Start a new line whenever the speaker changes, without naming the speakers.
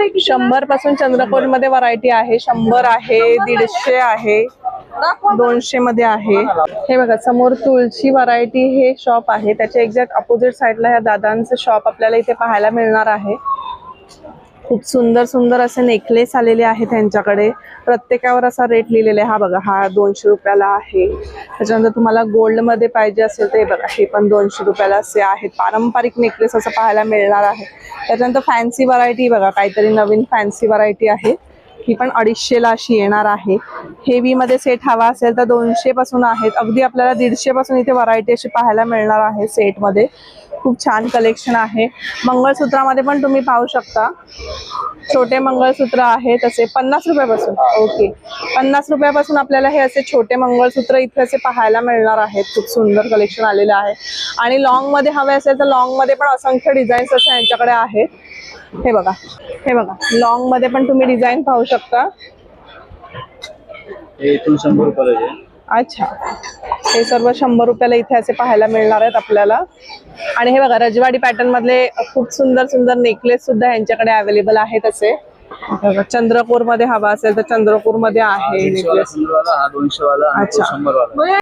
100 पासून चंद्रकोर मध्ये व्हरायटी आहे. 100 आहे, 150 आहे, 200 मध्ये आहे. हे बघा समोर तुळशी व्हरायटी हे शॉप आहे. त्याच्या एक्झॅक्ट अपोजिट साइडला ह्या दादांचं शॉप आपल्याला इथे पाहायला मिळणार आहे. खूप सुंदर सुंदर असे नेकलेस आलेले आहेत त्यांच्याकडे. प्रत्येकावर असा रेट लिहिलेला आहे. हा बघा, हा 200 रुपयाला आहे. त्याच्यानंतर तुम्हाला गोल्ड मध्ये पाहिजे असेल तर हे बघा, हे पण 200 रुपयाला असे आहेत. पारंपरिक नेकलेस असं पाहायला मिळणार आहे. त्याच्यानंतर फॅन्सी व्हरायटी बघा, काहीतरी नवीन फॅन्सी व्हरायटी आहे. ही पण 250ला अशी येणार आहे. हेवी मध्ये सेट हवा असेल तर 200 पासून आहेत. अगदी आपल्याला 150 पासून इथे व्हरायटी अशी पाहायला मिळणार आहे सेट मध्ये. खूप छान कलेक्शन आहे. मंगळसूत्रामध्ये पण तुम्ही पाहू शकता. छोटे मंगळसूत्र आहे तसे 50 रुपयापासून. ओके, 50 रुपयापासून आपल्याला हे असे छोटे मंगळसूत्र इथे असे पाहायला मिळणार आहेत. खूप सुंदर कलेक्शन आलेलं आहे. आणि लॉंग मध्ये हवे असेल तर लॉंग मध्ये पण असंख्य डिझाईन्स असे यांच्याकडे आहेत. हे बघा, हे बघा, लॉंग मध्ये पण तुम्ही डिझाईन पाहू शकता.
हे 100 रुपयाला.
अच्छा, हे सर्व 100 रुपयाला इथे असे पाहायला मिळणार आहेत आपल्याला. आणि हे बघा, रजवाडी पॅटर्न मधले खूप सुंदर सुंदर नेकलेस सुद्धा यांच्याकडे अवेलेबल आहेत. असे चंद्रकोर मध्ये हवा असेल तर चंद्रकोर मध्ये आहे नेकलेस.
हा 200 वाला,
अच्छा.
100 वाला.